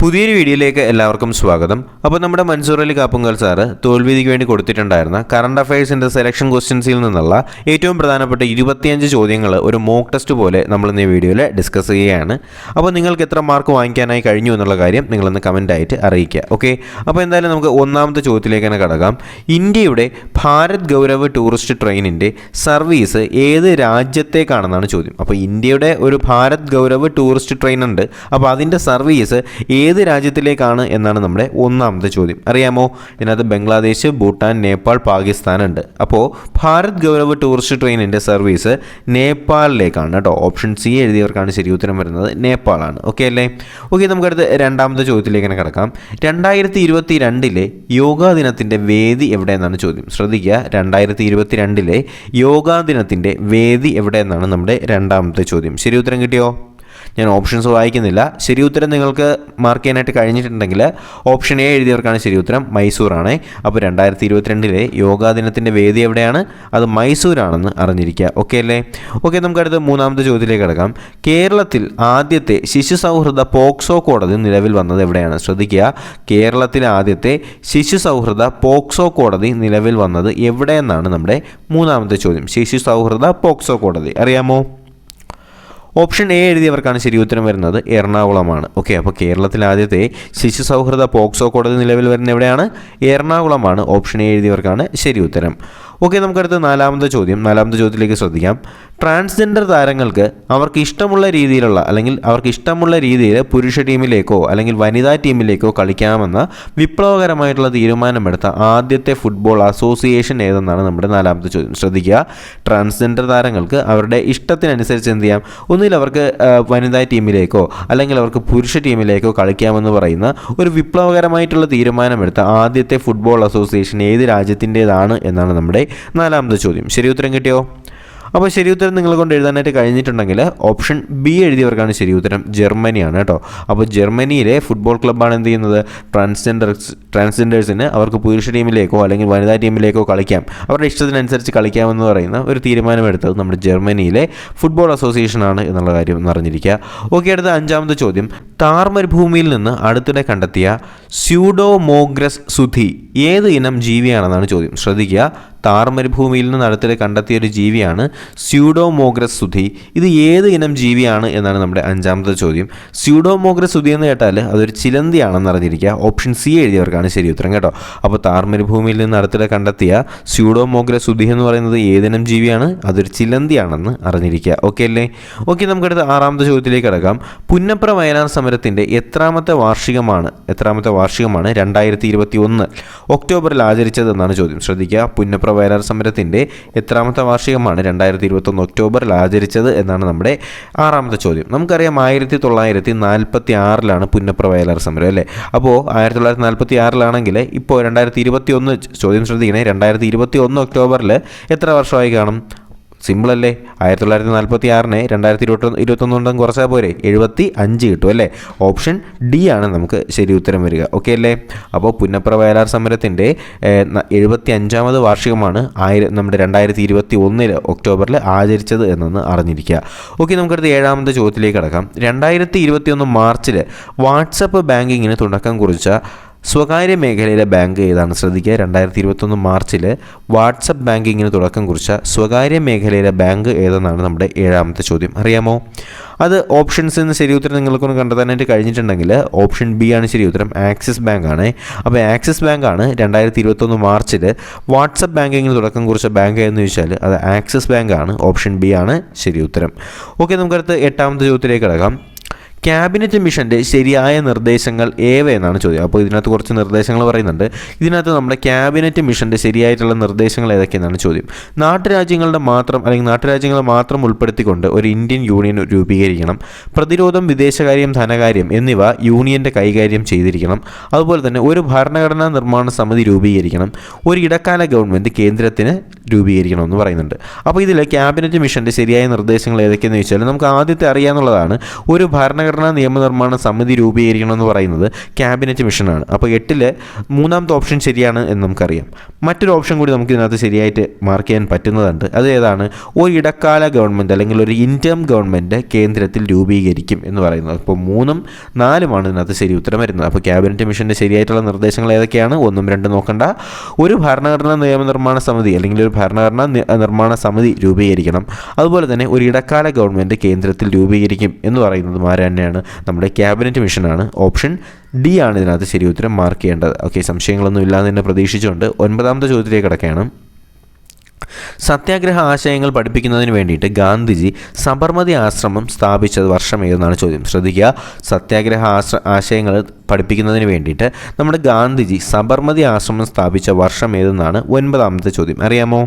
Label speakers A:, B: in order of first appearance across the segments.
A: പുതിയൊരു വീഡിയോയിലേക്ക് എല്ലാവർക്കും സ്വാഗതം. അപ്പോൾ നമ്മുടെ മൻസൂർ അലി കാപ്പുങ്കൽ സാറ് തോൽവിധിക്ക് വേണ്ടി കൊടുത്തിട്ടുണ്ടായിരുന്ന കറണ്ട് അഫയേഴ്സിൻ്റെ സെലക്ഷൻ ക്വസ്റ്റ്യൻസിൽ നിന്നുള്ള ഏറ്റവും പ്രധാനപ്പെട്ട 25 ചോദ്യങ്ങൾ ഒരു മോക്ക് ടെസ്റ്റ് പോലെ നമ്മൾ ഇന്ന് ഈ വീഡിയോയിൽ ഡിസ്കസ് ചെയ്യുകയാണ്. അപ്പോൾ നിങ്ങൾക്ക് എത്ര മാർക്ക് വാങ്ങിക്കാനായി കഴിഞ്ഞു എന്നുള്ള കാര്യം നിങ്ങളൊന്ന് കമൻറ്റായിട്ട് അറിയിക്കുക. ഓക്കെ, അപ്പോൾ എന്തായാലും നമുക്ക് ഒന്നാമത്തെ ചോദ്യത്തിലേക്ക് തന്നെ കടക്കാം. ഇന്ത്യയുടെ ഭാരത് ഗൗരവ് ടൂറിസ്റ്റ് ട്രെയിനിൻ്റെ സർവീസ് ഏത് രാജ്യത്തേക്കാണെന്നാണ് ചോദ്യം. അപ്പോൾ ഇന്ത്യയുടെ ഒരു ഭാരത് ഗൗരവ് ടൂറിസ്റ്റ് ട്രെയിൻ ഉണ്ട്. അപ്പോൾ അതിൻ്റെ സർവീസ് ഏത് രാജ്യത്തിലേക്കാണ് എന്നാണ് നമ്മുടെ ഒന്നാമത്തെ ചോദ്യം. അറിയാമോ? ഇതിനകത്ത് ബംഗ്ലാദേശ്, ഭൂട്ടാൻ, നേപ്പാൾ, പാകിസ്ഥാൻ ഉണ്ട്. അപ്പോൾ ഭാരത് ഗൗരവ് ടൂറിസ്റ്റ് ട്രെയിനിൻ്റെ സർവീസ് നേപ്പാളിലേക്കാണ് കേട്ടോ. ഓപ്ഷൻ സി എഴുതിയവർക്കാണ് ശരി ഉത്തരം വരുന്നത്, നേപ്പാളാണ്. ഓക്കെ അല്ലേ? ഓക്കെ, നമുക്കടുത്ത് രണ്ടാമത്തെ ചോദ്യത്തിലേക്ക് തന്നെ കിടക്കാം. 2022 യോഗാ ദിനത്തിൻ്റെ വേദി എവിടെയെന്നാണ് ചോദ്യം. ശ്രദ്ധിക്കുക, 2022 യോഗാ ദിനത്തിൻ്റെ വേദി എവിടെയെന്നാണ് നമ്മുടെ രണ്ടാമത്തെ ചോദ്യം. ശരി ഉത്തരം കിട്ടിയോ? ഞാൻ ഓപ്ഷൻസ് വായിക്കുന്നില്ല. ശരി ഉത്തരം നിങ്ങൾക്ക് മാർക്ക് ചെയ്യാനായിട്ട് കഴിഞ്ഞിട്ടുണ്ടെങ്കിൽ ഓപ്ഷൻ എ എഴുതിയവർക്കാണ് ശരി ഉത്തരം, മൈസൂറാണ്. അപ്പോൾ 2022 യോഗാ ദിനത്തിൻ്റെ വേദി എവിടെയാണ്? അത് മൈസൂരാണെന്ന് അറിഞ്ഞിരിക്കുക. ഓക്കെ അല്ലേ? ഓക്കെ, നമുക്കടുത്ത് മൂന്നാമത്തെ ചോദ്യത്തിലേക്ക് കിടക്കാം. കേരളത്തിൽ ആദ്യത്തെ ശിശു സൗഹൃദ പോക്സോ കോടതി നിലവിൽ വന്നത് എവിടെയാണ്? ശ്രദ്ധിക്കുക, കേരളത്തിലെ ആദ്യത്തെ ശിശു സൗഹൃദ പോക്സോ കോടതി നിലവിൽ വന്നത് എവിടെയെന്നാണ് നമ്മുടെ മൂന്നാമത്തെ ചോദ്യം. ശിശു സൗഹൃദ പോക്സോ കോടതി അറിയാമോ? ഓപ്ഷൻ എ എഴുതിയവർക്കാണ് ശരി ഉത്തരം വരുന്നത്, എറണാകുളമാണ്. ഓക്കെ, അപ്പോൾ കേരളത്തിൽ ആദ്യത്തെ ശിശു സൗഹൃദ പോക്സോ കോടതി നിലവിൽ വരുന്നത് എവിടെയാണ്? എറണാകുളമാണ്. ഓപ്ഷൻ എ എഴുതിയവർക്കാണ് ശരി ഉത്തരം. ഓക്കെ, നമുക്കടുത്ത് നാലാമത്തെ ചോദ്യത്തിലേക്ക് ശ്രദ്ധിക്കാം. ട്രാൻസ്ജെൻഡർ താരങ്ങൾക്ക് അവർക്ക് ഇഷ്ടമുള്ള രീതിയിൽ പുരുഷ ടീമിലേക്കോ അല്ലെങ്കിൽ വനിതാ ടീമിലേക്കോ കളിക്കാമെന്ന വിപ്ലവകരമായിട്ടുള്ള തീരുമാനമെടുത്ത ആദ്യത്തെ ഫുട്ബോൾ അസോസിയേഷൻ ഏതെന്നാണ് നമ്മുടെ നാലാമത്തെ ചോദ്യം. ശ്രദ്ധിക്കുക, ട്രാൻസ്ജെൻഡർ താരങ്ങൾക്ക് അവരുടെ ഇഷ്ടത്തിനനുസരിച്ച് എന്ത് ചെയ്യാം, ഒന്നുകിൽ അവർക്ക് വനിതാ ടീമിലേക്കോ അല്ലെങ്കിൽ അവർക്ക് പുരുഷ ടീമിലേക്കോ കളിക്കാമെന്ന് പറയുന്ന ഒരു വിപ്ലവകരമായിട്ടുള്ള തീരുമാനമെടുത്ത ആദ്യത്തെ ഫുട്ബോൾ അസോസിയേഷൻ ഏത് രാജ്യത്തിൻ്റേതാണ് എന്നാണ് നമ്മുടെ നാലാമത്തെ ചോദ്യം. ശരി ഉത്തരം കിട്ടിയോ? അപ്പോൾ ശരി ഉത്തരം നിങ്ങളെ കൊണ്ട് എഴുതാനായിട്ട് കഴിഞ്ഞിട്ടുണ്ടെങ്കിൽ ഓപ്ഷൻ ബി എഴുതിയവർക്കാണ് ശരി ഉത്തരം, ജർമ്മനിയാണ് കേട്ടോ. അപ്പോൾ ജർമ്മനിയിലെ ഫുട്ബോൾ ക്ലബ്ബാണ് എന്ത് ചെയ്യുന്നത്, ട്രാൻസ്ജെൻഡേഴ്സിന് അവർക്ക് പുരുഷ ടീമിലേക്കോ അല്ലെങ്കിൽ വനിതാ ടീമിലേക്കോ കളിക്കാം, അവരുടെ ഇഷ്ടത്തിനനുസരിച്ച് കളിക്കാമെന്ന് പറയുന്ന ഒരു തീരുമാനമെടുത്തത് നമ്മുടെ ജർമ്മനിയിലെ ഫുട്ബോൾ അസോസിയേഷനാണ് എന്നുള്ള കാര്യം ഒന്ന് അറിഞ്ഞിരിക്കുക. ഓക്കെ, അടുത്ത അഞ്ചാമത്തെ ചോദ്യം. താർ മരുഭൂമിയിൽ നിന്ന് അടുത്തിടെ കണ്ടെത്തിയ സ്യൂഡോമോഗ്രസ് സുധി ഏത് ഇനം ജീവിയാണെന്നാണ് ചോദ്യം. ശ്രദ്ധിക്കുക, താർ മരുഭൂമിയിൽ നിന്ന് അടുത്തിടെ കണ്ടെത്തിയ ഒരു ജീവിയാണ് സ്യൂഡോമോഗ്രസ് സുധി. ഇത് ഏത് ഇനം ജീവിയാണ് എന്നാണ് നമ്മുടെ അഞ്ചാമത്തെ ചോദ്യം. സ്യൂഡോമോഗ്രസ് സുധി എന്ന് കേട്ടാൽ അതൊരു ചിലന്തിയാണെന്ന് അറിഞ്ഞിരിക്കുക. ഓപ്ഷൻ സി എഴുതിയവർക്കാണ് ശരി ഉത്തരം കേട്ടോ. അപ്പോൾ താർ മരുഭൂമിയിൽ നിന്ന് അടുത്തിടെ കണ്ടെത്തിയ സ്യൂഡോമോഗ്രസ് സുധി എന്ന് പറയുന്നത് ഏതിനം ജീവിയാണ്? അതൊരു ചിലന്തിയാണെന്ന് അറിഞ്ഞിരിക്കുക. ഓക്കെ അല്ലേ? ഓക്കെ, നമുക്കടുത്ത് ആറാമത്തെ ചോദ്യത്തിലേക്ക് കിടക്കാം. പുന്നപ്ര വയലാർ സമരത്തിൻ്റെ എത്രാമത്തെ വാർഷികമാണ് 2021 ഒക്ടോബറിൽ ആചരിച്ചത് എന്നാണ് ചോദ്യം. ശ്രദ്ധിക്കുക, പുന്നപ്ര വയലാർ സമരത്തിൻ്റെ എത്രാമത്തെ വാർഷികമാണ് 2021 ഒക്ടോബറിൽ ആചരിച്ചത് എന്നാണ് നമ്മുടെ ആറാമത്തെ ചോദ്യം. നമുക്കറിയാം 1946 പുന്നപ്ര വയലാർ സമരം അല്ലേ. അപ്പോൾ 1946 ഇപ്പോൾ 2021 ചോദ്യം ശ്രദ്ധിക്കണേ, 2021 ഒക്ടോബറിൽ എത്ര വർഷമായി കാണും? സിമ്പിളല്ലേ, 1946 2021 കൊണ്ടും കുറച്ചാൽ പോരെ, 75 കിട്ടും അല്ലേ. ഓപ്ഷൻ ഡി ആണ് നമുക്ക് ശരി ഉത്തരം വരിക. ഓക്കെ അല്ലേ? അപ്പോൾ പുന്നപ്ര വയലാർ സമരത്തിൻ്റെ 75ാമത് വാർഷികമാണ് നമ്മുടെ 2021 ഒക്ടോബറിൽ ആചരിച്ചത് എന്നൊന്ന് അറിഞ്ഞിരിക്കുക. ഓക്കെ, നമുക്കടുത്ത് ഏഴാമത്തെ ചോദ്യത്തിലേക്ക് കടക്കാം. 2021 മാർച്ചിൽ വാട്സപ്പ് ബാങ്കിങ്ങിന് തുടക്കം കുറിച്ച സ്വകാര്യ മേഖലയിലെ ബാങ്ക് ഏതാണ്? ശ്രദ്ധിക്കുക, 2021 മാർച്ചിൽ വാട്സപ്പ് ബാങ്കിങ്ങിന് തുടക്കം കുറിച്ച സ്വകാര്യ മേഖലയിലെ ബാങ്ക് ഏതെന്നാണ് നമ്മുടെ ഏഴാമത്തെ ചോദ്യം. അറിയാമോ? അത് ഓപ്ഷൻസിൽ നിന്ന് ശരി ഉത്തരം നിങ്ങൾക്കൊന്ന് കണ്ടെത്താനായിട്ട് കഴിഞ്ഞിട്ടുണ്ടെങ്കിൽ ഓപ്ഷൻ ബി ആണ് ശരി ഉത്തരം, ആക്സിസ് ബാങ്ക് ആണ്. അപ്പോൾ ആക്സിസ് ബാങ്ക് ആണ് 2021 മാർച്ചിൽ വാട്സപ്പ് ബാങ്കിങ്ങിന് തുടക്കം കുറിച്ച ബാങ്ക് എന്ന് ചോദിച്ചാൽ അത് ആക്സിസ് ബാങ്ക് ആണ്. ഓപ്ഷൻ ബി ആണ് ശരി ഉത്തരം. ഓക്കെ, നമുക്കടുത്ത് എട്ടാമത്തെ ചോദ്യത്തിലേക്ക് കിടക്കാം. ക്യാബിനറ്റ് മിഷൻ്റെ ശരിയായ നിർദ്ദേശങ്ങൾ ഏവയെന്നാണ് ചോദ്യം. അപ്പോൾ ഇതിനകത്ത് കുറച്ച് നിർദ്ദേശങ്ങൾ പറയുന്നുണ്ട്. ഇതിനകത്ത് നമ്മുടെ ക്യാബിനറ്റ് മിഷൻ്റെ ശരിയായിട്ടുള്ള നിർദ്ദേശങ്ങൾ ഏതൊക്കെയെന്നാണ് ചോദ്യം. നാട്ടുരാജ്യങ്ങളെ മാത്രം ഉൾപ്പെടുത്തിക്കൊണ്ട് ഒരു ഇന്ത്യൻ യൂണിയൻ രൂപീകരിക്കണം. പ്രതിരോധം, വിദേശകാര്യം, ധനകാര്യം എന്നിവ യൂണിയൻ്റെ കൈകാര്യം ചെയ്തിരിക്കണം. അതുപോലെ തന്നെ ഒരു ഭരണഘടനാ നിർമ്മാണ സമിതി രൂപീകരിക്കണം. ഒരു ഇടക്കാല ഗവൺമെൻറ് കേന്ദ്രത്തിന് രൂപീകരിക്കണമെന്ന് പറയുന്നുണ്ട്. അപ്പോൾ ഇതിൽ ക്യാബിനറ്റ് മിഷൻ്റെ ശരിയായ നിർദ്ദേശങ്ങൾ ഏതൊക്കെയെന്ന് ചോദിച്ചാൽ നമുക്ക് ആദ്യത്തെ അറിയാവുന്നതാണ്, ഒരു ഭരണഘടന ഭരണഘടനാ നിയമനിർമ്മാണ സമിതി രൂപീകരിക്കണമെന്ന് പറയുന്നത് ക്യാബിനറ്റ് മിഷനാണ്. അപ്പോൾ 8 മൂന്നാമത്തെ ഓപ്ഷൻ ശരിയാണ് എന്ന് നമുക്കറിയാം. മറ്റൊരു ഓപ്ഷൻ കൂടി നമുക്ക് ഇതിനകത്ത് ശരിയായിട്ട് മാർക്ക് ചെയ്യാൻ പറ്റുന്നതുണ്ട്. അത് ഏതാണ്? ഒരു ഇടക്കാല ഗവൺമെൻറ് അല്ലെങ്കിൽ ഒരു ഇൻറ്റേം ഗവൺമെൻറ് കേന്ദ്രത്തിൽ രൂപീകരിക്കും എന്ന് പറയുന്നത്. അപ്പോൾ 3ഉം 4ഉമാണ് ഇതിനകത്ത് ശരി ഉത്തരം വരുന്നത്. അപ്പോൾ ക്യാബിനറ്റ് മിഷൻ്റെ ശരിയായിട്ടുള്ള നിർദ്ദേശങ്ങൾ ഏതൊക്കെയാണ്? 1ഉം 2ഉം നോക്കണ്ട. ഒരു ഭരണഘടനാ നിയമനിർമ്മാണ സമിതി അല്ലെങ്കിൽ ഒരു ഭരണഘടനാ നിർമ്മാണ സമിതി രൂപീകരിക്കണം. അതുപോലെ തന്നെ ഒരു ഇടക്കാല ഗവൺമെൻറ് കേന്ദ്രത്തിൽ രൂപീകരിക്കും എന്ന് പറയുന്നത് ആര് തന്നെയാണ്? നമ്മുടെ ക്യാബിനറ്റ് മിഷനാണ്. ഓപ്ഷൻ ഡി ആണ് ഇതിനകത്ത് ശരി ഉത്തരം മാർക്ക് ചെയ്യേണ്ടത്. ഓക്കെ, സംശയങ്ങളൊന്നും ഇല്ലാതെ തന്നെ പ്രതീക്ഷിച്ചുകൊണ്ട് 9ാമത്തെ ചോദ്യത്തിലേക്ക് കടക്കുകയാണ്. സത്യാഗ്രഹ ആശയങ്ങൾ പഠിപ്പിക്കുന്നതിന് വേണ്ടിയിട്ട് ഗാന്ധിജി സബർമതി ആശ്രമം സ്ഥാപിച്ചത് വർഷം ഏതെന്നാണ് ചോദ്യം. ശ്രദ്ധിക്കുക, സത്യാഗ്രഹ ആശയങ്ങൾ പഠിപ്പിക്കുന്നതിന് വേണ്ടിയിട്ട് നമ്മുടെ ഗാന്ധിജി സബർമതി ആശ്രമം സ്ഥാപിച്ച വർഷം ഏതെന്നാണ് 9ാമത്തെ ചോദ്യം. അറിയാമോ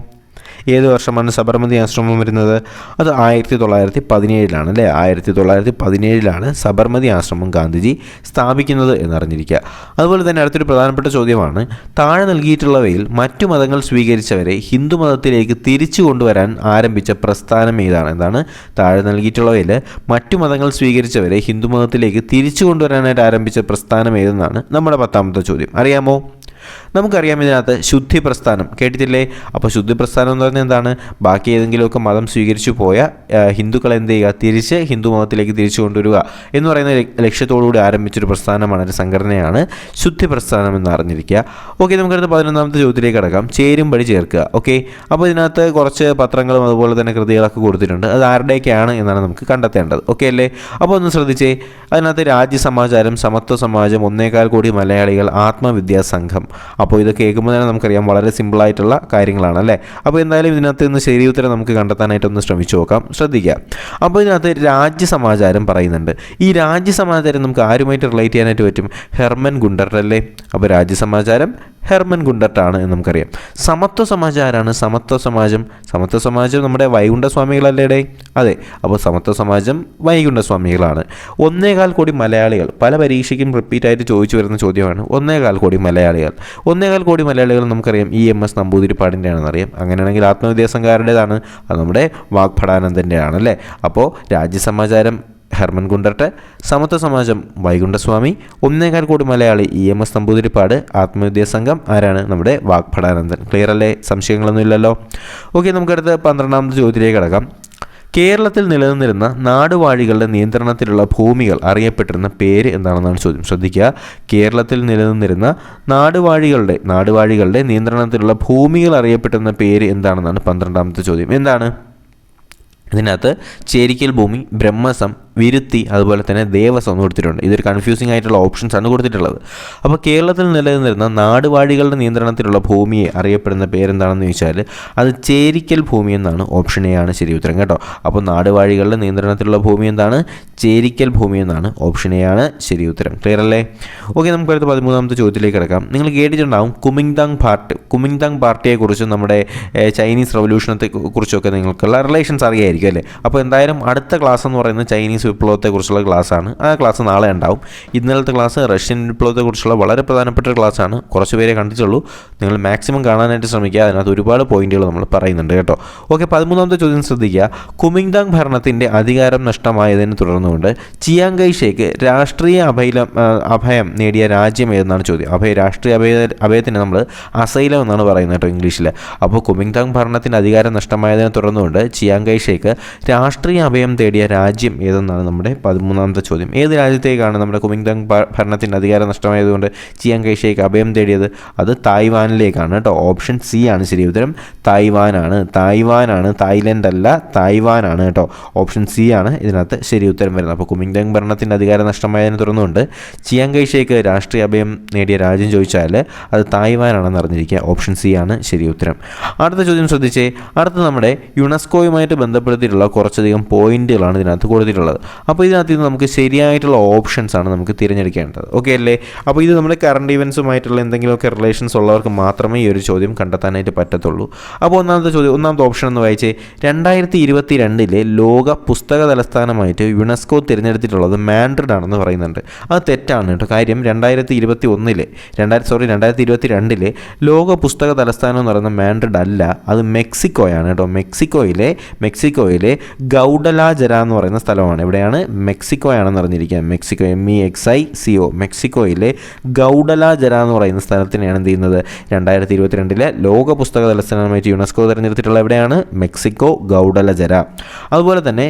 A: ഏത് വർഷമാണ് സബർമതി ആശ്രമം വരുന്നത്? അത് 1917 അല്ലേ? 1917 സബർമതി ആശ്രമം ഗാന്ധിജി സ്ഥാപിക്കുന്നത് എന്നറിഞ്ഞിരിക്കുക. അതുപോലെ തന്നെ അടുത്തൊരു പ്രധാനപ്പെട്ട ചോദ്യമാണ്, താഴെ നൽകിയിട്ടുള്ളവയിൽ മറ്റു മതങ്ങൾ സ്വീകരിച്ചവരെ ഹിന്ദു മതത്തിലേക്ക് തിരിച്ചു കൊണ്ടുവരാൻ ആരംഭിച്ച പ്രസ്ഥാനം ഏതാണ്? എന്താണ്? താഴെ നൽകിയിട്ടുള്ളവയിൽ മറ്റു മതങ്ങൾ സ്വീകരിച്ചവരെ ഹിന്ദു മതത്തിലേക്ക് തിരിച്ചു കൊണ്ടുവരാനായിട്ട് ആരംഭിച്ച പ്രസ്ഥാനം ഏതെന്നാണ് നമ്മുടെ 10ാമത്തെ ചോദ്യം. അറിയാമോ? നമുക്കറിയാം ഇതിനകത്ത് ശുദ്ധി പ്രസ്ഥാനം കേട്ടിട്ടില്ലേ? അപ്പോൾ ശുദ്ധി പ്രസ്ഥാനം എന്ന് പറഞ്ഞാൽ എന്താണ്? ബാക്കി ഏതെങ്കിലുമൊക്കെ മതം സ്വീകരിച്ചു പോയ ഹിന്ദുക്കളെ എന്ത് ചെയ്യുക? തിരിച്ച് ഹിന്ദു മതത്തിലേക്ക് തിരിച്ചു കൊണ്ടുവരിക എന്ന് പറയുന്ന ലക്ഷ്യത്തോടുകൂടി ആരംഭിച്ചൊരു പ്രസ്ഥാനമാണ്, ഒരു സംഘടനയാണ് ശുദ്ധി പ്രസ്ഥാനം എന്ന് അറിഞ്ഞിരിക്കുക. ഓക്കെ, നമുക്കടുത്ത് 11ാമത്തെ ചോദ്യത്തിലേക്ക് കിടക്കാം. ചേരുംപടി ചേർക്കുക. ഓക്കെ, അപ്പോൾ ഇതിനകത്ത് കുറച്ച് പത്രങ്ങളും അതുപോലെ തന്നെ കൃതികളൊക്കെ കൊടുത്തിട്ടുണ്ട്. അത് ആരുടെയൊക്കെയാണ് എന്നാണ് നമുക്ക് കണ്ടെത്തേണ്ടത്. ഓക്കെ അല്ലേ? അപ്പോൾ ഒന്ന് ശ്രദ്ധിച്ചേ, അതിനകത്ത് രാജ്യസമാചാരം, സമത്വ സമാജം, 1.25 കോടി മലയാളികൾ, ആത്മവിദ്യാ സംഘം. അപ്പോൾ ഇത് കേൾക്കുമ്പോൾ തന്നെ നമുക്കറിയാം വളരെ സിമ്പിളായിട്ടുള്ള കാര്യങ്ങളാണ് അല്ലേ? അപ്പോൾ എന്തായാലും ഇതിനകത്ത് നിന്ന് ശരി ഉത്തരം നമുക്ക് കണ്ടെത്താനായിട്ടൊന്ന് ശ്രമിച്ചു നോക്കാം. ശ്രദ്ധിക്കുക, അപ്പോൾ ഇതിനകത്ത് രാജ്യസമാചാരം പറയുന്നുണ്ട്. ഈ രാജ്യസമാചാരം നമുക്ക് ആരുമായിട്ട് റിലേറ്റ് ചെയ്യാനായിട്ട് പറ്റും? ഹെർമൻ ഗുണ്ടർട്ട് അല്ലേ? അപ്പോൾ രാജ്യസമാചാരം ഹെർമൻ ഗുണ്ടർട്ടാണ് എന്ന് നമുക്കറിയാം. സമത്വ സമാജാരാണ് സമത്വ സമാജം. സമത്വ സമാജം നമ്മുടെ വൈകുണ്ഠസ്വാമികളല്ലേടേ? അതെ, അപ്പോൾ സമത്വ സമാജം വൈകുണ്ഠസ്വാമികളാണ്. 1.25 കോടി മലയാളികൾ പല പരീക്ഷയ്ക്കും റിപ്പീറ്റായിട്ട് ചോദിച്ചു വരുന്ന ചോദ്യമാണ്. 1.25 കോടി മലയാളികൾ. 1.25 കോടി മലയാളികൾ നമുക്കറിയാം EMS നമ്പൂതിരിപ്പാടിൻ്റെ ആണെന്നറിയാം. അങ്ങനെയാണെങ്കിൽ ആത്മവിദ്യാസംഘാരുടേതാണ്, അത് നമ്മുടെ വാഗ്ഭടാനന്ദൻ്റെ ആണല്ലേ? അപ്പോൾ രാജ്യസമാചാരം ഹെർമൻ ഗുണ്ടർട്ട്, സമത്വ സമാജം വൈകുണ്ഠസ്വാമി, 1.25 കോടി മലയാളി EMS നമ്പൂതിരിപ്പാട്, ആത്മവിദ്യാസംഘം ആരാണ്? നമ്മുടെ വാഗ്ഭടാനന്ദൻ. ക്ലിയർ അല്ലേ? സംശയങ്ങളൊന്നും ഇല്ലല്ലോ. ഓക്കെ, നമുക്കടുത്ത് 12ാമത്തെ ചോദ്യത്തിലേക്ക് കിടക്കാം. കേരളത്തിൽ നിലനിന്നിരുന്ന നാടുവാഴികളുടെ നിയന്ത്രണത്തിലുള്ള ഭൂമികൾ അറിയപ്പെട്ടിരുന്ന പേര് എന്താണെന്നാണ് ചോദ്യം. ശ്രദ്ധിക്കുക, കേരളത്തിൽ നിലനിന്നിരുന്ന നാടുവാഴികളുടെ നിയന്ത്രണത്തിലുള്ള ഭൂമികൾ അറിയപ്പെട്ടിരുന്ന പേര് എന്താണെന്നാണ് 12ാമത്തെ ചോദ്യം. എന്താണ്? ഇതിനകത്ത് ചേരിക്കൽ ഭൂമി, ബ്രഹ്മസം, വിരുത്തി, അതുപോലെ തന്നെ ദേവസ്വം എന്ന് കൊടുത്തിട്ടുണ്ട്. ഇതൊരു കൺഫ്യൂസിംഗ് ആയിട്ടുള്ള ഓപ്ഷൻസ് ആണ് കൊടുത്തിട്ടുള്ളത്. അപ്പോൾ കേരളത്തിൽ നിലനിന്നിരുന്ന നാടുവാഴികളുടെ നിയന്ത്രണത്തിലുള്ള ഭൂമിയെ അറിയപ്പെടുന്ന പേരെന്താണെന്ന് ചോദിച്ചാൽ അത് ചേരിക്കൽ ഭൂമി എന്നാണ്. ഓപ്ഷൻ എ ആണ് ശരി ഉത്തരം കേട്ടോ. അപ്പോൾ നാടുവാഴികളുടെ നിയന്ത്രണത്തിലുള്ള ഭൂമി എന്താണ്? ചേരിക്കൽ ഭൂമി എന്നാണ്. ഓപ്ഷൻ എ ആണ് ശരി ഉത്തരം. ക്ലിയർ അല്ലേ? ഓക്കെ, നമുക്ക് അടുത്ത 13ാമത്തെ ചോദ്യത്തിലേക്ക് കിടക്കാം. നിങ്ങൾ കേട്ടിട്ടുണ്ടാവും കുമിങ്താങ് പാർട്ടിയെക്കുറിച്ചും നമ്മുടെ ചൈനീസ് റവല്യൂഷനത്തെ കുറിച്ചൊക്കെ നിങ്ങൾക്കുള്ള റിലേഷൻസ് അറിയായിരിക്കും അല്ലേ? അപ്പോൾ എന്തായാലും അടുത്ത ക്ലാസ് എന്ന് പറയുന്നത് ചൈനീസ് വിപ്ലവത്തെക്കുറിച്ചുള്ള ക്ലാസ്സാണ്. ആ ക്ലാസ് നാളെ ഉണ്ടാവും. ഇന്നലത്തെ ക്ലാസ് റഷ്യൻ വിപ്ലവത്തെക്കുറിച്ചുള്ള വളരെ പ്രധാനപ്പെട്ട ക്ലാസ്സാണ്. കുറച്ച് പേരെ കണ്ടിട്ടുള്ളൂ. നിങ്ങൾ മാക്സിമം കാണാനായിട്ട് ശ്രമിക്കുക. അതിനകത്ത് ഒരുപാട് പോയിന്റുകൾ നമ്മൾ പറയുന്നുണ്ട് കേട്ടോ. ഓക്കെ, 13ാമത്തെ ചോദ്യം ശ്രദ്ധിക്കുക. കുമിങ്താങ് ഭരണത്തിൻ്റെ അധികാരം നഷ്ടമായതിനെ തുടർന്നുകൊണ്ട് ചിയാങ് കൈ ഷേക്ക് രാഷ്ട്രീയ അഭയം നേടിയ രാജ്യം ഏതെന്നാണ് ചോദ്യം. രാഷ്ട്രീയ അഭയത്തിന് നമ്മൾ അസൈലം എന്നാണ് പറയുന്നത് കേട്ടോ ഇംഗ്ലീഷിൽ. അപ്പോൾ കുമിങ്താങ് ഭരണത്തിൻ്റെ അധികാരം നഷ്ടമായതിനെ തുടർന്നുകൊണ്ട് ചിയാങ് കൈ ഷേക്ക് രാഷ്ട്രീയ അഭയം തേടിയ രാജ്യം ഏതെന്നാണ് നമ്മുടെ 13ാമത്തെ ചോദ്യം. ഏത് രാജ്യത്തേക്കാണ് നമ്മുടെ കുമിങ്താങ് ഭരണത്തിൻ്റെ അധികാരം നഷ്ടമായതുകൊണ്ട് ചിയാങ് കൈ ഷേക്ക് അഭയം തേടിയത്? അത് തായ്വാനിലേക്കാണ് കേട്ടോ. ഓപ്ഷൻ സി ആണ് ശരി ഉത്തരം. തായ്വാനാണ്. തായ്ലൻഡ് അല്ല, തായ്വാനാണ് കേട്ടോ. ഓപ്ഷൻ സി ആണ് ഇതിനകത്ത് ശരി ഉത്തരം വരുന്നത്. അപ്പോൾ കുമിങ്താങ് ഭരണത്തിൻ്റെ അധികാരം നഷ്ടമായതിനെ തുടർന്നുകൊണ്ട് ചിയാങ് കൈ ഷേക്ക് രാഷ്ട്രീയ അഭയം നേടിയ രാജ്യം ചോദിച്ചാൽ അത് തായ്വാനാണെന്ന് അറിഞ്ഞിരിക്കുക. ഓപ്ഷൻ സി ആണ് ശരി ഉത്തരം. അടുത്ത ചോദ്യം ശ്രദ്ധിച്ചേ. അടുത്ത നമ്മുടെ യുനെസ്കോയുമായിട്ട് ബന്ധപ്പെടുത്തിയിട്ടുള്ള കുറച്ചധികം പോയിന്റുകളാണ് ഇതിനകത്ത് കൊടുത്തിട്ടുള്ളത്. അപ്പോൾ ഇതിനകത്ത് നിന്ന് നമുക്ക് ശരിയായിട്ടുള്ള ഓപ്ഷൻസ് ആണ് നമുക്ക് തിരഞ്ഞെടുക്കേണ്ടത്. ഓക്കെ അല്ലേ? അപ്പോൾ ഇത് നമ്മുടെ കറണ്ട് ഇവൻസുമായിട്ടുള്ള എന്തെങ്കിലുമൊക്കെ റിലേഷൻസ് ഉള്ളവർക്ക് മാത്രമേ ഈ ഒരു ചോദ്യം കണ്ടെത്താനായിട്ട് പറ്റത്തുള്ളൂ. അപ്പോൾ ഒന്നാമത്തെ ഓപ്ഷൻ എന്ന് വായിച്ചേ. 2022 ലോക പുസ്തക തലസ്ഥാനമായിട്ട് യുനെസ്കോ തിരഞ്ഞെടുത്തിട്ടുള്ളത് മാൻഡ്രിഡ് ആണെന്ന് പറയുന്നുണ്ട്. അത് തെറ്റാണ് കേട്ടോ. കാര്യം 2022 ലോക പുസ്തക തലസ്ഥാനം എന്ന് പറയുന്നത് മാൻഡ്രിഡ് അല്ല, അത് മെക്സിക്കോയാണ് കേട്ടോ. മെക്സിക്കോയിലെ ഗൗഡലാജര എന്ന് പറയുന്ന സ്ഥലമാണ്. എവിടെയാണ്? മെക്സിക്കോയാണെന്ന് അറിഞ്ഞിരിക്കുക. മെക്സിക്കോ, MEXICO, മെക്സിക്കോയിലെ ഗൗഡലാജര എന്ന് പറയുന്ന സ്ഥലത്തിനെയാണ് എന്ത് ചെയ്യുന്നത്? 2022 ലോക പുസ്തക തലസ്ഥാനമായിട്ട് യുനെസ്കോ തിരഞ്ഞെടുത്തിട്ടുള്ള എവിടെയാണ്? മെക്സിക്കോ, ഗൗഡലജര. അതുപോലെ തന്നെ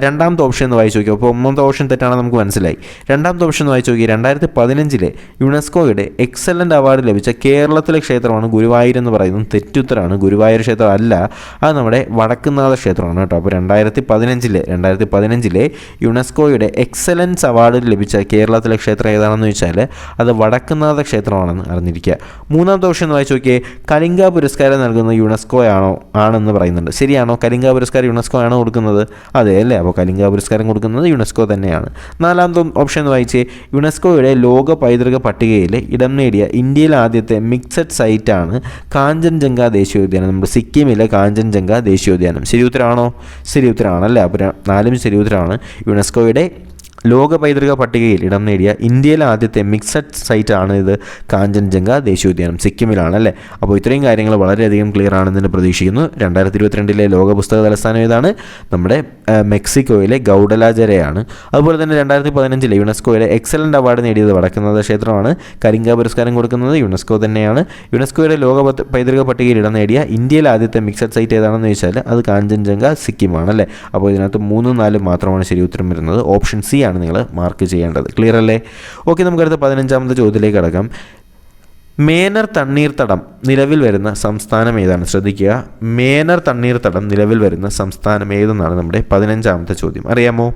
A: രണ്ടാമത്തെ ഓപ്ഷൻ എന്ന് വായിച്ചു നോക്കിയോ. അപ്പോൾ ഒന്നാമത്തെ ഓപ്ഷൻ തെറ്റാണെന്ന് നമുക്ക് മനസ്സിലായി. രണ്ടാമത്തെ ഓപ്ഷൻ എന്ന് വായിച്ചു നോക്കി. 2015 യുനെസ്കോയുടെ എക്സലൻ്റ് അവാർഡ് ലഭിച്ച കേരളത്തിലെ ക്ഷേത്രമാണ് ഗുരുവായൂർ എന്ന് പറയുന്നത് തെറ്റുത്തരാണ്. ഗുരുവായൂർ ക്ഷേത്രം അല്ല, അത് നമ്മുടെ വടക്കുന്നാഥ ക്ഷേത്രമാണ് കേട്ടോ. അപ്പോൾ 2015 യുനെസ്കോയുടെ എക്സലൻസ് അവാർഡ് ലഭിച്ച കേരളത്തിലെ ക്ഷേത്രം ഏതാണെന്ന് ചോദിച്ചാൽ അത് വടക്കുന്നാഥ ക്ഷേത്രമാണെന്ന് അറിഞ്ഞിരിക്കുക. മൂന്നാമത്തെ ഓപ്ഷൻ എന്ന് വായിച്ചു നോക്കിയേ. കലിംഗ പുരസ്കാരം നൽകുന്നത് യുനെസ്കോ ആണെന്ന് പറയുന്നുണ്ട്. ശരിയാണോ? കലിംഗ പുരസ്കാരം യുനെസ്കോ ആണോ കൊടുക്കുന്നത്? അതെ അല്ലേ. അപ്പോൾ കലിംഗ പുരസ്കാരം കൊടുക്കുന്നത് യുനെസ്കോ തന്നെയാണ്. നാലാമത്തെ ഓപ്ഷൻ എന്ന് വായിച്ചേ. യുനെസ്കോയുടെ ലോക പൈതൃക പട്ടികയിൽ ഇടം നേടിയ ഇന്ത്യയിലെ ആദ്യത്തെ മിക്സഡ് സൈറ്റാണ് കാഞ്ചൻജംഗ ദേശീയോദ്യാനം. നമ്മുടെ സിക്കിമിലെ കാഞ്ചൻജംഗ ദേശീയോദ്യാനം. ശരി ഉത്തരമാണോ? ശരി ഉത്തരമാണല്ലേ. അപ്പോൾ 4 ശരി ഉത്തരമാണ്. യുനെസ്കോയുടെ ലോക പൈതൃക പട്ടികയിൽ ഇടം നേടിയ ഇന്ത്യയിലെ ആദ്യത്തെ മിക്സഡ് സൈറ്റാണ് ഇത് കാഞ്ചൻജംഗ ദേശീയോദ്യാനം. സിക്കിമിലാണ് അല്ലേ. അപ്പോൾ ഇത്രയും കാര്യങ്ങൾ വളരെയധികം ക്ലിയർ ആണെന്ന് പ്രതീക്ഷിക്കുന്നു. 2022 ലോക പുസ്തക തലസ്ഥാനം ഏതാണ്? നമ്മുടെ മെക്സിക്കോയിലെ ഗൗഡലാജരയാണ്. അതുപോലെ തന്നെ 2015 യുനെസ്കോയുടെ എക്സലൻ്റ് അവാർഡ് നേടിയത് വടക്കുന്നാഥ ക്ഷേത്രമാണ്. കലിംഗ പുരസ്കാരം കൊടുക്കുന്നത് യുനെസ്കോ തന്നെയാണ്. യുനെസ്കോയുടെ ലോക പൈതൃക പട്ടികയിൽ ഇടം നേടിയ ഇന്ത്യയിലെ ആദ്യത്തെ മിക്സഡ് സൈറ്റ് ഏതാണെന്ന് ചോദിച്ചാൽ അത് കാഞ്ചൻജംഗ സിക്കിമാണ് അല്ലേ. അപ്പോൾ ഇതിനകത്ത് 3, 4 മാത്രമാണ് ശരി ഉത്തരം വരുന്നത്. ഓപ്ഷൻ സി ആണ് നിങ്ങൾ മാർക്ക് ചെയ്യേണ്ടത്. ക്ലിയർ അല്ലേ? ഓക്കെ, നമുക്കടുത്ത 15ാമത്തെ ചോദ്യത്തിലേക്ക് കടക്കാം. മേനർ തണ്ണീർത്തടം നിലവിൽ വരുന്ന സംസ്ഥാനം ഏതാണ്? ശ്രദ്ധിക്കുക, മേനർ തണ്ണീർത്തടം നിലവിൽ വരുന്ന സംസ്ഥാനം ഏതെന്നാണ് നമ്മുടെ 15ാമത്തെ ചോദ്യം. അറിയാമോ?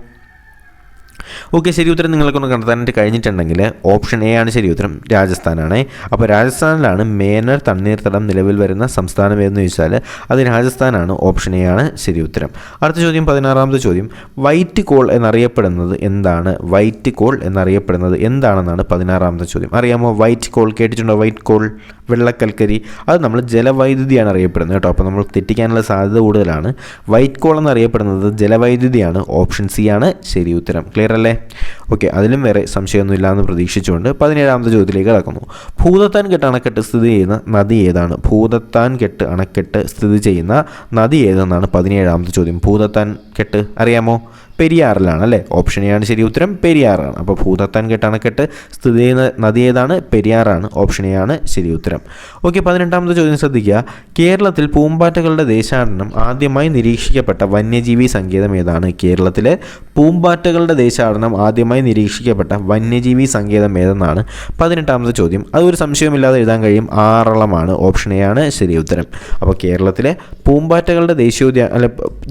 A: ഓക്കെ, ശരി ഉത്തരം നിങ്ങൾക്കൊന്ന് കണ്ടെത്താനായിട്ട് കഴിഞ്ഞിട്ടുണ്ടെങ്കിൽ ഓപ്ഷൻ എ ആണ് ശരി ഉത്തരം. രാജസ്ഥാനാണ്. അപ്പോൾ രാജസ്ഥാനിലാണ് മേനർ തണ്ണീർത്തടം നിലവിൽ വരുന്ന സംസ്ഥാനം എന്ന് ചോദിച്ചാൽ അത് രാജസ്ഥാനാണ്. ഓപ്ഷൻ എ ആണ് ശരി ഉത്തരം. അടുത്ത ചോദ്യം 16ാമത്തെ ചോദ്യം. വൈറ്റ് കോൾ എന്നറിയപ്പെടുന്നത് എന്താണ്? വൈറ്റ് കോൾ എന്നറിയപ്പെടുന്നത് എന്താണെന്നാണ് 16ാമത്തെ ചോദ്യം. അറിയാമോ? വൈറ്റ് കോൾ കേട്ടിട്ടുണ്ടോ? വൈറ്റ് കോൾ, വെള്ളക്കൽക്കരി, അത് നമ്മൾ ജലവൈദ്യുതിയാണ് അറിയപ്പെടുന്നത് കേട്ടോ. അപ്പോൾ നമ്മൾ തെറ്റിക്കാനുള്ള സാധ്യത കൂടുതലാണ്. വൈറ്റ് കോൾ എന്നറിയപ്പെടുന്നത് ജലവൈദ്യുതിയാണ്. ഓപ്ഷൻ സി ആണ് ശരി ഉത്തരം. ക്ലിയർ അല്ലേ? ഓക്കെ, അതിലും വേറെ സംശയമൊന്നുമില്ല എന്ന് പ്രതീക്ഷിച്ചുകൊണ്ട് 17ാമത്തെ ചോദ്യത്തിലേക്ക് കടക്കുന്നു. ഭൂതത്താൻ കെട്ട് അണക്കെട്ട് സ്ഥിതി ചെയ്യുന്ന നദി ഏതാണ്? ഭൂതത്താൻ കെട്ട് അണക്കെട്ട് സ്ഥിതി ചെയ്യുന്ന നദി ഏതെന്നാണ് 17ാമത്തെ ചോദ്യം. ഭൂതത്താൻ കെട്ട് അറിയാമോ? പെരിയാറിലാണ് അല്ലേ. ഓപ്ഷൻ എ ആണ് ശരി ഉത്തരം. പെരിയാറാണ്. അപ്പോൾ ഭൂതത്താൻ കെട്ട് അണക്കെട്ട് സ്ഥിതി ചെയ്യുന്ന നദി ഏതാണ്? പെരിയാറാണ്. ഓപ്ഷൻ എ ആണ് ശരി ഉത്തരം. ഓക്കെ, 18ാമത്തെ ചോദ്യം ശ്രദ്ധിക്കുക. കേരളത്തിൽ പൂമ്പാറ്റകളുടെ ദേശാടനം ആദ്യമായി നിരീക്ഷിക്കപ്പെട്ട വന്യജീവി സങ്കേതം ഏതാണ്? കേരളത്തിലെ പൂമ്പാറ്റകളുടെ ദേശാടനം ആദ്യമായി നിരീക്ഷിക്കപ്പെട്ട വന്യജീവി സങ്കേതം ഏതെന്നാണ് 18ാമത്തെ ചോദ്യം. അതൊരു സംശയമില്ലാതെ എഴുതാൻ കഴിയും. ആറളമാണ്. ഓപ്ഷൻ എ ആണ് ശരി ഉത്തരം. അപ്പോൾ കേരളത്തിലെ പൂമ്പാറ്റകളുടെ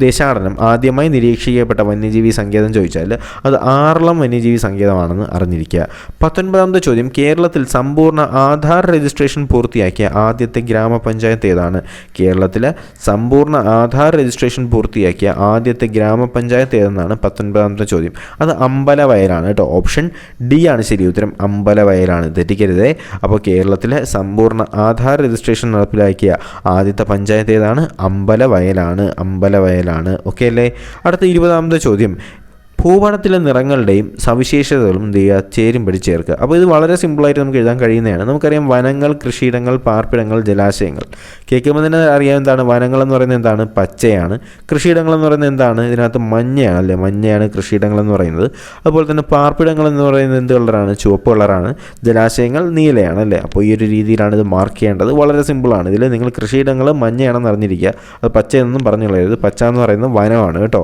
A: ദേശാടനം ആദ്യമായി നിരീക്ഷിക്കപ്പെട്ട വന്യജീവി സങ്കേതം ചോദിച്ചാൽ അത് ആറളം വന്യജീവി സങ്കേതമാണെന്ന് അറിഞ്ഞിരിക്കുക. 19ാമത്തെ ചോദ്യം. കേരളത്തിൽ സമ്പൂർണ്ണ ആധാർ രജിസ്ട്രേഷൻ പൂർത്തിയാക്കിയ ആദ്യത്തെ ഗ്രാമപഞ്ചായത്ത് ഏതാണ്? കേരളത്തിലെ സമ്പൂർണ്ണ ആധാർ രജിസ്ട്രേഷൻ പൂർത്തിയാക്കിയ ആദ്യത്തെ ഗ്രാമപഞ്ചായത്ത് ഏതെന്നാണ് 19ാമത്തെ ചോദ്യം. അത് അമ്പലവയലാണ് കേട്ടോ. ഓപ്ഷൻ ഡി ആണ് ശരി ഉത്തരം. അമ്പലവയലാണ്, തെറ്റിക്കരുതേ. അപ്പോൾ കേരളത്തിലെ സമ്പൂർണ്ണ ആധാർ രജിസ്ട്രേഷൻ നടപ്പിലാക്കിയ ആദ്യത്തെ പഞ്ചായത്ത് ഏതാണ്? അമ്പലവയലാണ്. അമ്പലവയലാണ്. ഓക്കെ അല്ലേ? അടുത്ത 20ാമത്തെ ചോദ്യം. ഭൂപടത്തിലെ നിറങ്ങളുടെയും സവിശേഷതകളും എന്ത് ചെയ്യുക? ചേരുംപടി ചേർക്കുക. അപ്പോൾ ഇത് വളരെ സിമ്പിളായിട്ട് നമുക്ക് എഴുതാൻ കഴിയുന്നതാണ്. നമുക്കറിയാം വനങ്ങൾ, കൃഷിയിടങ്ങൾ, പാർപ്പിടങ്ങൾ, ജലാശയങ്ങൾ. കേൾക്കുമ്പോൾ തന്നെ അറിയാം എന്താണ് വനങ്ങൾ എന്ന് പറയുന്നത് എന്താണ്? പച്ചയാണ്. കൃഷിയിടങ്ങൾ എന്ന് പറയുന്നത് എന്താണ്? ഇതിനകത്ത് മഞ്ഞയാണ് അല്ലേ. മഞ്ഞയാണ് കൃഷിയിടങ്ങൾ എന്ന് പറയുന്നത്. അതുപോലെ തന്നെ പാർപ്പിടങ്ങൾ എന്ന് പറയുന്നത് എന്ത് കളറാണ്? ചുവപ്പ് കളറാണ്. ജലാശയങ്ങൾ നീലയാണ് അല്ലേ. അപ്പോൾ ഈ ഒരു രീതിയിലാണ് ഇത് മാർക്ക് ചെയ്യേണ്ടത്. വളരെ സിമ്പിളാണ്. ഇതിൽ നിങ്ങൾ കൃഷിയിടങ്ങൾ മഞ്ഞയാണെന്ന് അറിഞ്ഞിരിക്കുക. അത് പച്ചയെന്നൊന്നും പറഞ്ഞു കളയരുത്. പച്ച എന്ന് പറയുന്നത് വനമാണ് കേട്ടോ.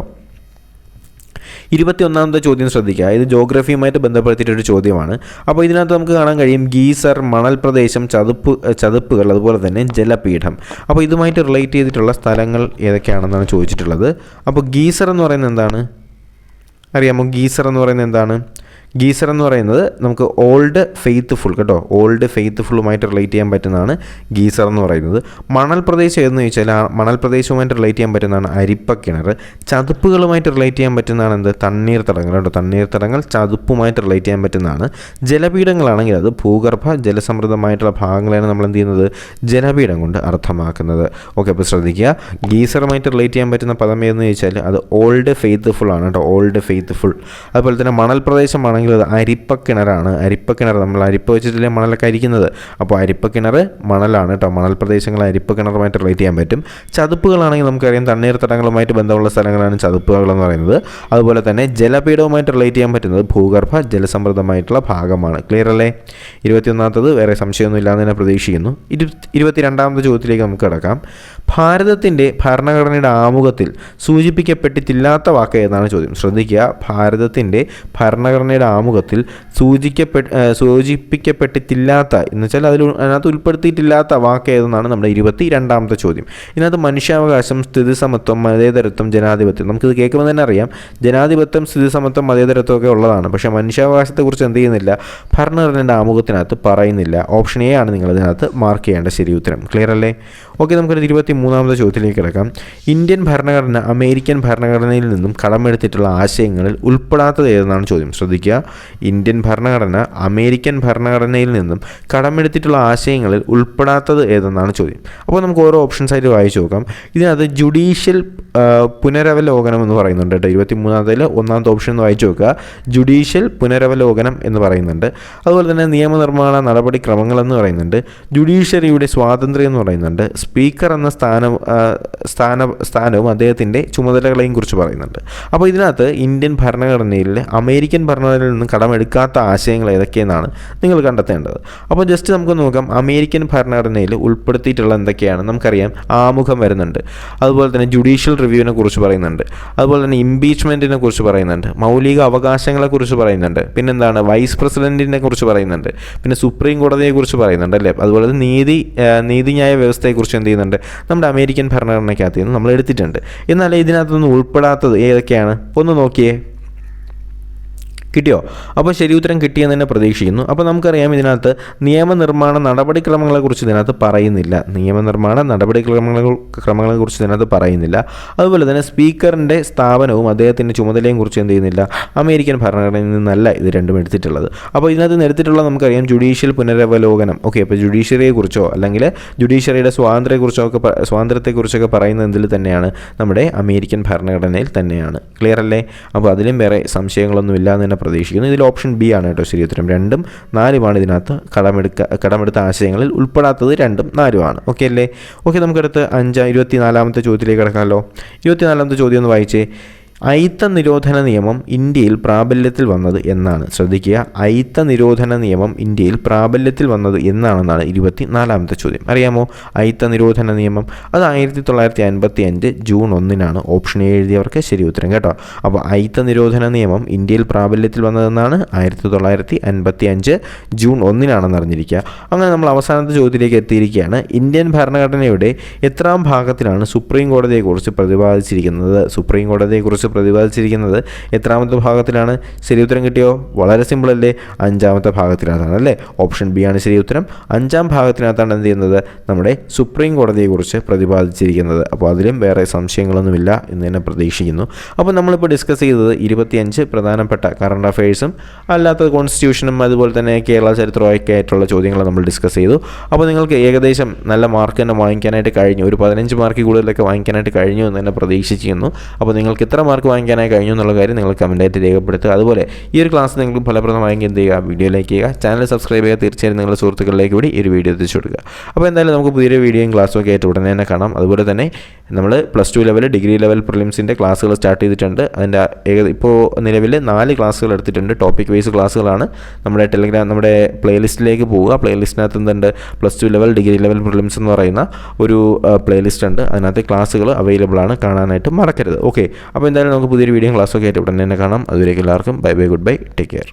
A: 21ാമത്തെ ചോദ്യം ശ്രദ്ധിക്കുക. ഇത് ജോഗ്രഫിയുമായിട്ട് ബന്ധപ്പെടുത്തിയിട്ടൊരു ചോദ്യമാണ്. അപ്പോൾ ഇതിനകത്ത് നമുക്ക് കാണാൻ കഴിയും ഗീസർ, മണൽ പ്രദേശം, ചതുപ്പുകൾ, അതുപോലെ തന്നെ ജലപീഠം. അപ്പോൾ ഇതുമായിട്ട് റിലേറ്റ് ചെയ്തിട്ടുള്ള സ്ഥലങ്ങൾ ഏതൊക്കെയാണെന്നാണ് ചോദിച്ചിട്ടുള്ളത്. അപ്പോൾ ഗീസർ എന്ന് പറയുന്നത് എന്താണ്? അറിയാമോ? ഗീസർ എന്ന് പറയുന്നത് എന്താണ്? ഗീസർ എന്ന് പറയുന്നത് നമുക്ക് ഓൾഡ് ഫെയ്ത്ത്ഫുൾ കേട്ടോ. ഓൾഡ് ഫെയ്ത്ത്ഫുള്ളുമായിട്ട് റിലേറ്റ് ചെയ്യാൻ പറ്റുന്നതാണ് ഗീസർ എന്ന് പറയുന്നത്. മണൽ പ്രദേശം എന്ന് ചോദിച്ചാൽ ആ മണൽ പ്രദേശവുമായിട്ട് റിലേറ്റ് ചെയ്യാൻ പറ്റുന്നതാണ് അരിപ്പക്കിണർ. ചതുപ്പുകളുമായിട്ട് റിലേറ്റ് ചെയ്യാൻ പറ്റുന്നതാണ് എന്ത്? തണ്ണീർത്തടങ്ങൾ കേട്ടോ. തണ്ണീർത്തടങ്ങൾ ചതുപ്പുമായിട്ട് റിലേറ്റ് ചെയ്യാൻ പറ്റുന്നതാണ്. ജലപീഠങ്ങളാണെങ്കിൽ അത് ഭൂഗർഭ ജലസമൃദ്ധമായിട്ടുള്ള ഭാഗങ്ങളാണ് നമ്മൾ എന്ത് ചെയ്യുന്നത്? ജലപീഠം കൊണ്ട് അർത്ഥമാക്കുന്നത്. ഓക്കെ, അപ്പോൾ ശ്രദ്ധിക്കുക. ഗീസറുമായിട്ട് റിലേറ്റ് ചെയ്യാൻ പറ്റുന്ന പദം ഏതെന്ന് ചോദിച്ചാൽ അത് ഓൾഡ് ഫെയ്ത്ത്ഫുൾ ആണ് കേട്ടോ. Old faithful. അതുപോലെ തന്നെ മണൽ പ്രദേശമാണ് നോക്കുകയാണെങ്കിൽ അത് അരിപ്പക്കിണറാണ്. അരിപ്പക്കിണർ, നമ്മൾ അരിപ്പ വെച്ചിട്ടല്ലേ മണലൊക്കെ അരിക്കുന്നത്. അപ്പോൾ അരിപ്പക്കിണർ മണലാണ് കേട്ടോ. മണൽ പ്രദേശങ്ങൾ അരിപ്പക്കിണറുമായിട്ട് റിലേറ്റ് ചെയ്യാൻ പറ്റും. ചതുപ്പുകളാണെങ്കിൽ നമുക്കറിയാം തണ്ണീർത്തടങ്ങളുമായിട്ട് ബന്ധമുള്ള സ്ഥലങ്ങളാണ് ചതുപ്പുകൾ എന്ന് പറയുന്നത്. അതുപോലെ തന്നെ ജലപീഠവുമായിട്ട് റിലേറ്റ് ചെയ്യാൻ പറ്റുന്നത് ഭൂഗർഭ ജലസമൃദ്ധമായിട്ടുള്ള ഭാഗമാണ്. ക്ലിയർ അല്ലേ? 21ാമത്തത് വേറെ സംശയമൊന്നും ഇല്ലാന്ന് തന്നെ പ്രതീക്ഷിക്കുന്നു. 22ാമത്തെ ചോദ്യത്തിലേക്ക് നമുക്ക് കിടക്കാം. ഭാരതത്തിൻ്റെ ഭരണഘടനയുടെ ആമുഖത്തിൽ സൂചിപ്പിക്കപ്പെട്ടിട്ടില്ലാത്ത വാക്ക് ഏതാണ് ചോദ്യം. ശ്രദ്ധിക്കുക, ഭാരതത്തിൻ്റെ ഭരണഘടനയുടെ ആമുഖത്തിൽ സൂചിപ്പിക്കപ്പെട്ടിട്ടില്ലാത്ത എന്ന് വെച്ചാൽ അതിനകത്ത് ഉൾപ്പെടുത്തിയിട്ടില്ലാത്ത വാക്ക് ഏതെന്നാണ് നമ്മുടെ 22ാമത്തെ ചോദ്യം. ഇതിനകത്ത് മനുഷ്യാവകാശം, സ്ഥിതിസമത്വം, മതേതരത്വം, ജനാധിപത്യം. നമുക്കിത് കേൾക്കുമ്പോൾ തന്നെ അറിയാം ജനാധിപത്യം, സ്ഥിതിസമത്വം, മതേതരത്വം ഒക്കെ ഉള്ളതാണ്. പക്ഷേ മനുഷ്യാവകാശത്തെക്കുറിച്ച് എന്ത് ചെയ്യുന്നില്ല, ഭരണഘടനയുടെ ആമുഖത്തിനകത്ത് പറയുന്നില്ല. ഓപ്ഷൻ എ ആണ് നിങ്ങളിതിനകത്ത് മാർക്ക് ചെയ്യേണ്ട ശരി ഉത്തരം. ക്ലിയർ അല്ലേ? ഓക്കെ, നമുക്കൊരു 23ാമത്തെ ചോദ്യത്തിലേക്ക് കിടക്കാം. ഇന്ത്യൻ ഭരണഘടന അമേരിക്കൻ ഭരണഘടനയിൽ നിന്നും കടമെടുത്തിട്ടുള്ള ആശയങ്ങളിൽ ഉൾപ്പെടാത്തത് ഏതെന്നാണ് ചോദ്യം. ശ്രദ്ധിക്കുക, ഇന്ത്യൻ ഭരണഘടന അമേരിക്കൻ ഭരണഘടനയിൽ നിന്നും കടമെടുത്തിട്ടുള്ള ആശയങ്ങളിൽ ഉൾപ്പെടാത്തത് ഏതെന്നാണ് ചോദ്യം. അപ്പോൾ നമുക്ക് ഓരോ ഓപ്ഷൻസ് ആയിട്ട് വായിച്ചു നോക്കാം. ഇതിനകത്ത് ജുഡീഷ്യൽ പുനരവലോകനം എന്ന് പറയുന്നുണ്ട് കേട്ടോ. 23ാമതിൽ 1ാമത്തെ ഓപ്ഷൻ എന്ന് വായിച്ചു നോക്കുക. ജുഡീഷ്യൽ പുനരവലോകനം എന്ന് പറയുന്നുണ്ട്. അതുപോലെ തന്നെ നിയമനിർമ്മാണ നടപടിക്രമങ്ങൾ എന്ന് പറയുന്നുണ്ട്. ജുഡീഷ്യറിയുടെ സ്വാതന്ത്ര്യം എന്ന് പറയുന്നുണ്ട്. സ്പീക്കർ എന്ന സ്ഥാനവും അദ്ദേഹത്തിൻ്റെ ചുമതലകളെയും കുറിച്ച് പറയുന്നുണ്ട്. അപ്പോൾ ഇതിനകത്ത് ഇന്ത്യൻ ഭരണഘടനയിൽ അമേരിക്കൻ ഭരണഘടനയിൽ നിന്ന് കടമെടുക്കാത്ത ആശയങ്ങൾ ഏതൊക്കെയെന്നാണ് നിങ്ങൾ കണ്ടെത്തേണ്ടത്. അപ്പോൾ ജസ്റ്റ് നമുക്ക് നോക്കാം. അമേരിക്കൻ ഭരണഘടനയിൽ ഉൾപ്പെടുത്തിയിട്ടുള്ള എന്തൊക്കെയാണ് നമുക്കറിയാം. ആമുഖം വരുന്നുണ്ട്. അതുപോലെ തന്നെ ജുഡീഷ്യൽ റിവ്യൂവിനെ കുറിച്ച് പറയുന്നുണ്ട്. അതുപോലെ തന്നെ ഇംപീച്ച്മെൻറ്റിനെ കുറിച്ച് പറയുന്നുണ്ട്. മൗലിക അവകാശങ്ങളെക്കുറിച്ച് പറയുന്നുണ്ട്. പിന്നെന്താണ്, വൈസ് പ്രസിഡൻറ്റിനെ കുറിച്ച് പറയുന്നുണ്ട്. പിന്നെ സുപ്രീം കോടതിയെക്കുറിച്ച് പറയുന്നുണ്ട് അല്ലേ. അതുപോലെ നീതിന്യായ വ്യവസ്ഥയെക്കുറിച്ച് എന്ത് ചെയ്യുന്നുണ്ട്, നമ്മുടെ അമേരിക്കൻ ഭരണഘടനയ്ക്കകത്ത് നിന്ന് നമ്മൾ എടുത്തിട്ടുണ്ട്. എന്നാൽ ഇതിനകത്തൊന്നും ഉൾപ്പെടാത്തത് ഏതൊക്കെയാണ് ഒന്ന് നോക്കിയേ. കിട്ടിയോ? അപ്പോൾ ശരി ഉത്തരം കിട്ടിയെന്ന് തന്നെ പ്രതീക്ഷിക്കുന്നു. അപ്പോൾ നമുക്കറിയാം ഇതിനകത്ത് നിയമനിർമ്മാണ നടപടിക്രമങ്ങളെക്കുറിച്ച് ഇതിനകത്ത് പറയുന്നില്ല. ക്രമങ്ങളെക്കുറിച്ച് ഇതിനകത്ത് പറയുന്നില്ല. അതുപോലെ തന്നെ സ്പീക്കറിൻ്റെ സ്ഥാപനവും അദ്ദേഹത്തിൻ്റെ ചുമതലയും കുറിച്ച് എന്ത് ചെയ്യുന്നില്ല, അമേരിക്കൻ ഭരണഘടനയിൽ നിന്നല്ല ഇത് രണ്ടും എടുത്തിട്ടുള്ളത്. അപ്പോൾ ഇതിനകത്ത് എടുത്തിട്ടുള്ള നമുക്കറിയാം ജുഡീഷ്യൽ പുനരവലോകനം. ഓക്കെ, അപ്പോൾ ജുഡീഷ്യറിയെക്കുറിച്ചോ അല്ലെങ്കിൽ ജുഡീഷ്യറിയുടെ സ്വാതന്ത്ര്യത്തെക്കുറിച്ചൊക്കെ പറയുന്നത് എന്തിൽ തന്നെയാണ്, നമ്മുടെ അമേരിക്കൻ ഭരണഘടനയിൽ തന്നെയാണ്. ക്ലിയർ അല്ലേ? അപ്പോൾ അതിലും വേറെ സംശയങ്ങളൊന്നും ഇല്ലാന്ന് തന്നെ പ്രതീക്ഷിക്കുന്നു. ഇതിൽ ഓപ്ഷൻ ബി ആണ് കേട്ടോ ശരി ഉത്തരം. 2ഉം 4ഉമാണ് ഇതിനകത്ത് കടമെടുത്ത ആശയങ്ങളിൽ ഉൾപ്പെടാത്തത് 2ഉം 4ഉമാണ്. ഓക്കെ അല്ലേ? ഓക്കെ, നമുക്കടുത്ത് 24ാമത്തെ ചോദ്യത്തിലേക്ക് കിടക്കാമല്ലോ. 24ാമത്തെ ചോദ്യം ഒന്ന് വായിച്ചേ. അയിത്ത നിരോധന നിയമം ഇന്ത്യയിൽ പ്രാബല്യത്തിൽ വന്നത് എന്നാണ്. ശ്രദ്ധിക്കുക, അയിത്ത നിരോധന നിയമം ഇന്ത്യയിൽ പ്രാബല്യത്തിൽ വന്നത് എന്നാണെന്നാണ് 24ാമത്തെ ചോദ്യം. അറിയാമോ അയിത്ത നിരോധന നിയമം? അത് 1955 ജൂൺ 1 ഓപ്ഷൻ എ എഴുതിയവർക്ക് ശരി ഉത്തരം കേട്ടോ. അപ്പോൾ അയിത്ത നിരോധന നിയമം ഇന്ത്യയിൽ പ്രാബല്യത്തിൽ വന്നതെന്നാണ് 1955 ജൂൺ 1 അറിഞ്ഞിരിക്കുക. അങ്ങനെ നമ്മൾ അവസാനത്തെ ചോദ്യത്തിലേക്ക് എത്തിയിരിക്കുകയാണ്. ഇന്ത്യൻ ഭരണഘടനയുടെ എത്രാം ഭാഗത്തിലാണ് സുപ്രീം കോടതിയെക്കുറിച്ച് പ്രതിപാദിച്ചിരിക്കുന്നത്? സുപ്രീം കോടതിയെക്കുറിച്ച് പ്രതിപാദിച്ചിരിക്കുന്നത് എത്രാമത്തെ ഭാഗത്തിലാണ്? ശരി ഉത്തരം കിട്ടിയോ? വളരെ സിമ്പിൾ അല്ലേ? 5ാമത്തെ ഭാഗത്തിനകത്താണ് അല്ലേ. ഓപ്ഷൻ ബി ആണ് ശരി ഉത്തരം. 5ാം ഭാഗത്തിനകത്താണ് എന്ത് ചെയ്യുന്നത്, നമ്മുടെ സുപ്രീം കോടതിയെക്കുറിച്ച് പ്രതിപാദിച്ചിരിക്കുന്നത്. അപ്പോൾ അതിലും വേറെ സംശയങ്ങളൊന്നുമില്ല എന്ന് തന്നെ പ്രതീക്ഷിക്കുന്നു. അപ്പോൾ നമ്മളിപ്പോൾ ഡിസ്കസ് ചെയ്തത് 25 പ്രധാനപ്പെട്ട കറണ്ട് അഫയേഴ്സും അല്ലാത്ത കോൺസ്റ്റിറ്റ്യൂഷനും അതുപോലെ തന്നെ കേരള ചരിത്രമൊക്കെ ആയിട്ടുള്ള ചോദ്യങ്ങൾ നമ്മൾ ഡിസ്കസ് ചെയ്തു. അപ്പോൾ നിങ്ങൾക്ക് ഏകദേശം നല്ല മാർക്ക് തന്നെ വാങ്ങിക്കാനായിട്ട് കഴിഞ്ഞു. ഒരു 15 മാർക്ക് കൂടുതലൊക്കെ വാങ്ങിക്കാനായിട്ട് കഴിഞ്ഞു എന്ന് തന്നെ പ്രതീക്ഷിക്കുന്നു. അപ്പോൾ നിങ്ങൾക്ക് ഇത്ര മാർക്ക് വാങ്ങിക്കാനായി കഴിഞ്ഞു എന്നുള്ള കാര്യം നിങ്ങൾ കമൻറ്റായിട്ട് രേഖപ്പെടുത്തുക. അതുപോലെ ഈ ഒരു ക്ലാസ് നിങ്ങൾക്ക് ഫലപ്രദമായെങ്കിൽ എന്ത് ചെയ്യുക, വീഡിയോ ലൈക്ക് ചെയ്യുക, ചാനൽ സബ്സ്ക്രൈബ് ചെയ്യുക. തീർച്ചയായും നിങ്ങളുടെ സുഹൃത്തുക്കളിലേക്ക് കൂടി ഈ ഒരു വീഡിയോ എത്തിച്ചു കൊടുക്കുക. അപ്പോൾ എന്തായാലും നമുക്ക് പുതിയൊരു വീഡിയോയും ക്ലാസ്സും ഒക്കെ ആയിട്ട് ഉടനെ തന്നെ കാണാം. അതുപോലെ തന്നെ നമ്മൾ +2 ലെവൽ, ഡിഗ്രി ലെവൽ പ്രിലിംസിൻ്റെ ക്ലാസ്സുകൾ സ്റ്റാർട്ട് ചെയ്തിട്ടുണ്ട്. അതിൻ്റെ ഇപ്പോൾ നിലവിൽ 4 ക്ലാസ്സുകൾ എടുത്തിട്ടുണ്ട്. ടോപ്പിക് വൈസ് ക്ലാസ്സുകളാണ്. നമ്മുടെ പ്ലേലിസ്റ്റിലേക്ക് പോവുക. പ്ലേലിസ്റ്റിനകത്ത് എന്തുണ്ട്, +2 ലെവൽ, ഡിഗ്രി ലെവൽ പ്രിലിംസ് എന്ന് പറയുന്ന ഒരു പ്ലേലിസ്റ്റ് ഉണ്ട്. അതിനകത്ത് ക്ലാസ്സുകൾ അവൈലബിൾ ആണ്, കാണാനായിട്ട് മറക്കരുത്. ഓക്കെ, അപ്പോൾ എന്തായാലും നമുക്ക് പുതിയൊരു വീഡിയോ ക്ലാസ്സൊക്കെ ആയിട്ട് ഉടനെ തന്നെ കാണാം. അതുവരേക്കും എല്ലാവർക്കും bye bye, good bye, take care.